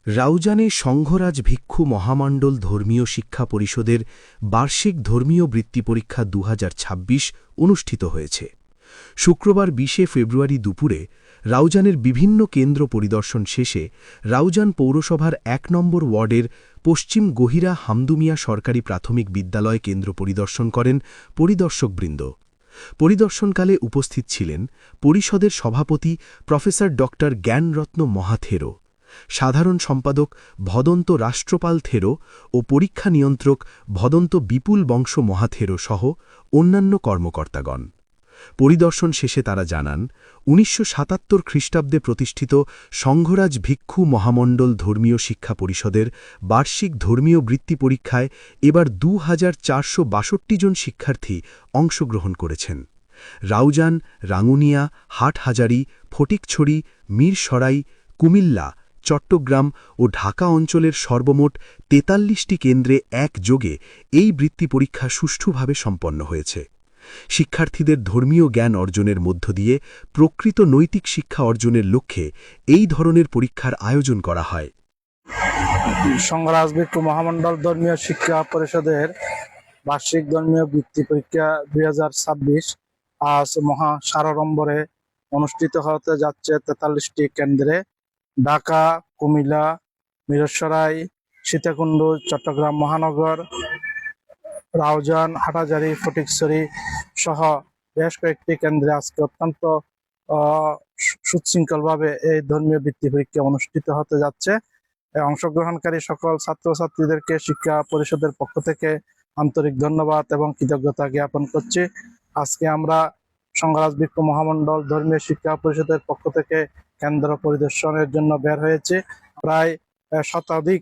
রাউজানে সংঘরাজ ভিক্ষু মহামণ্ডল ধর্মীয় শিক্ষা পরিষদের বার্ষিক ধর্মীয় বৃত্তি পরীক্ষা ২০২৬ অনুষ্ঠিত হয়েছে। শুক্রবার ২০ ফেব্রুয়ারি দুপুরে রাউজানের বিভিন্ন কেন্দ্র পরিদর্শন শেষে রাউজান পৌরসভার ১ নম্বর ওয়ার্ডের পশ্চিম গহিরা হামদুমিয়া সরকারি প্রাথমিক বিদ্যালয় কেন্দ্র পরিদর্শন করেন পরিদর্শকবৃন্দ। পরিদর্শনকালে উপস্থিত ছিলেন পরিষদের সভাপতি প্রফেসর ড জ্ঞানরত্ন মহাথেরো, সাধারণ সম্পাদক ভদন্ত রাষ্ট্রপাল থেরো ও পরীক্ষা নিয়ন্ত্রক ভদন্ত বিপুল বংশ মহাথেরো সহ অন্যান্য কর্মকর্তাগণ। পরিদর্শন শেষে তারা জানান, ১৯৭৭ খ্রিস্টাব্দে প্রতিষ্ঠিত সংঘরাজ ভিক্ষু মহামণ্ডল ধর্মীয় শিক্ষা পরিষদের বার্ষিক ধর্মীয় বৃত্তি পরীক্ষায় এবার ২,৪৬২ জন শিক্ষার্থী অংশগ্রহণ করেছেন। রাউজান, রাঙ্গুনিয়া, হাটহাজারী, ফটিকছড়ি, মিরসরাই, কুমিল্লা, চট্টগ্রাম ও ঢাকা অঞ্চলের সর্বমোট ৪৩টি কেন্দ্রে একযোগে এই বৃত্তি পরীক্ষা সুষ্ঠুভাবে সম্পন্ন হয়েছে। শিক্ষার্থীদের ধর্মীয় জ্ঞান অর্জনের মধ্য দিয়ে প্রকৃত নৈতিক শিক্ষা অর্জনের লক্ষ্যে এই ধরনের পরীক্ষার আয়োজন করা হয়। সংঘরাজ ভিক্ষু মহামণ্ডল ধর্মীয় শিক্ষা পরিষদের বার্ষিক ধর্মীয় বৃত্তি পরীক্ষা ২০২৬ আজ মহা সাড়ম্বরে অনুষ্ঠিত হতে যাচ্ছে ৪৩টি কেন্দ্রে। ঢাকা, কুমিল্লা, মিরসরাই, সীতাকুণ্ড, চট্টগ্রাম মহানগর, রাউজান, হাটহাজারী, ফটিকছড়ি সহ বেশ কয়েকটি কেন্দ্রে আজকে অত্যন্ত সুশৃঙ্খলভাবে এই ধর্মীয় বৃত্তি পরীক্ষা অনুষ্ঠিত হতে যাচ্ছে। অংশগ্রহণকারী সকল ছাত্রছাত্রীদেরকে শিক্ষা পরিষদের পক্ষ থেকে আন্তরিক ধন্যবাদ এবং কৃতজ্ঞতা জ্ঞাপন করছি। আজকে আমরা সংঘরাজ ভিক্ষু মহামণ্ডল ধর্মীয় শিক্ষা পরিষদের পক্ষ থেকে কেন্দ্র পরিদর্শনের জন্য বের হয়েছে। প্রায় শতাধিক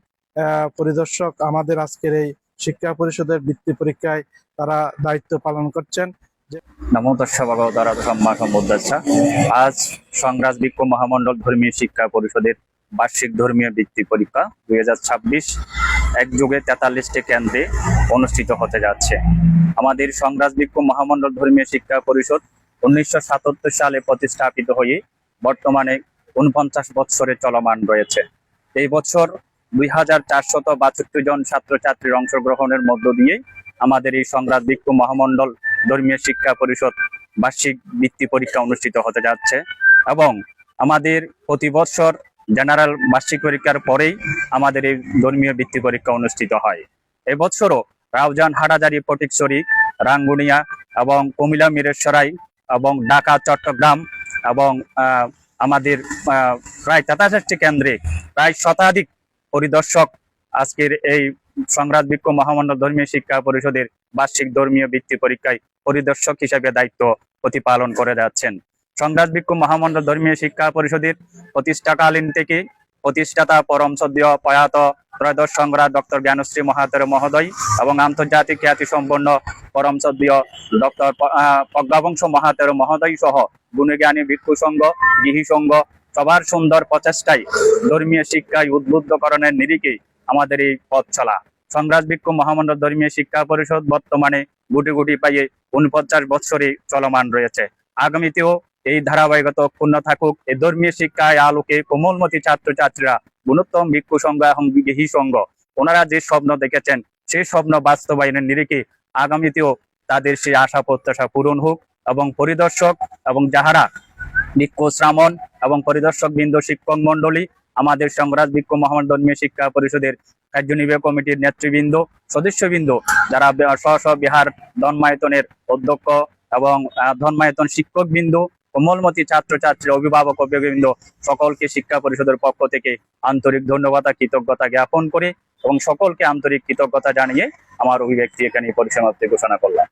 পরিদর্শক আমাদের আজকের এই শিক্ষা পরিষদের বৃত্তি পরীক্ষায় তারা দায়িত্ব পালন করছেন। নমো তস্য ভগবতো অরহতো সম্মা সম্বুদ্ধস্য। আজ সংঘরাজ ভিক্ষু মহামণ্ডল ধর্মীয় শিক্ষা পরিষদের বার্ষিক ধর্মীয় বৃত্তি পরীক্ষা ২০২৬ একযোগে ৪৩টি কেন্দ্রে অনুষ্ঠিত হতে যাচ্ছে। আমাদের সংঘরাজ ভিক্ষু মহামণ্ডল ধর্মীয় শিক্ষা পরিষদ ১৯৭৭ সালে প্রতিস্থাপিত হয়ে বর্তমানে ৪৯ বৎসরে চলমান রয়েছে। এই বছর ২,৪৬২ জন ছাত্রছাত্রীর অংশগ্রহণের মধ্য দিয়ে আমাদের এই সংঘরাজ ভিক্ষু মহামণ্ডল ধর্মীয় শিক্ষা পরিষদ বার্ষিক বৃত্তি পরীক্ষা অনুষ্ঠিত হতে যাচ্ছে এবং আমাদের প্রতি বছর জেনারেল বার্ষিক পরীক্ষার পরেই আমাদের এই ধর্মীয় বৃত্তি পরীক্ষা অনুষ্ঠিত হয়। এবছরও রাউজান, হাটহাজারী, ফটিকছড়ি, রাঙ্গুনিয়া এবং কুমিল্লা, মিরসরাই এবং ঢাকা, চট্টগ্রাম এবং আমাদের প্রায় ৪৩টি কেন্দ্রে প্রায় শতাধিক পরিদর্শক আজকের এই সংঘরাজ ভিক্ষু মহামণ্ডল ধর্মীয় শিক্ষা পরিষদের বার্ষিক ধর্মীয় বৃত্তি পরীক্ষায় পরিদর্শক হিসেবে দায়িত্ব প্রতিপালন করে যাচ্ছেন। সংঘরাজ ভিক্ষু মহামণ্ডল ধর্মীয় শিক্ষা পরিষদের প্রতিষ্ঠাকালীন থেকে প্রতিষ্ঠাতা পরম শ্রদ্ধেয় প্রয়াত ত্রয়োদশ সংঘরাজ ডক্টর জ্ঞানশ্রী মহাথেরো মহোদয় এবং আন্তর্জাতিক খ্যাতি সম্পন্ন পরম শ্রদ্ধেয় ডক্টর প্রজ্ঞাবংশ মহাথেরো মহোদয় সহ গুণীজ্ঞানী ভিক্ষু সংঘ, গৃহী সংঘ সবার সুন্দর প্রচেষ্টায় ধর্মীয় শিক্ষায় উদ্বুদ্ধকরণের নিরিখে আমাদের এই পথ চলা। সংঘরাজ ভিক্ষু মহামণ্ডল ধর্মীয় শিক্ষা পরিষদ বর্তমানে গুটি গুটি পাইয়ে ৪৯ বৎসরে চলমান রয়েছে। আগামীতেও এই ধারাবাহিকতা অক্ষুণ্ণ থাকুক। এই ধর্মীয় শিক্ষায় আলোকে কোমলমতি ছাত্রছাত্রীরা গুণোত্তম ভিক্ষু সংঘ এবং গৃহী সংঘ ওনারা যে স্বপ্ন দেখেছেন সেই স্বপ্ন বাস্তবায়নের নিরিখে আগামীতেও তাদের সেই আশা প্রত্যাশা পূরণ হোক এবং পরিদর্শক এবং যাহারা ভিক্ষু শ্রামণ এবং পরিদর্শক বৃন্দ, শিক্ষক মন্ডলী, আমাদের সংঘরাজ ভিক্ষু মহামণ্ডল ধর্মীয় শিক্ষা পরিষদের কার্যনির্বাহী কমিটির নেতৃবৃন্দ, সদস্যবৃন্দ, যারা স্ব বিহার ধর্মায়তনের অধ্যক্ষ এবং ধর্মায়তন শিক্ষক বিন্দু, কোমলমতি ছাত্রছাত্রী, অভিভাবক, অভিভাবকবৃন্দ সকলকে শিক্ষা পরিষদের পক্ষ থেকে আন্তরিক ধন্যবাদ, কৃতজ্ঞতা জ্ঞাপন করে এবং সকলকে আন্তরিক কৃতজ্ঞতা জানিয়ে আমার অভিব্যক্তি এখানে পরিসমাপ্তি ঘোষণা করলাম।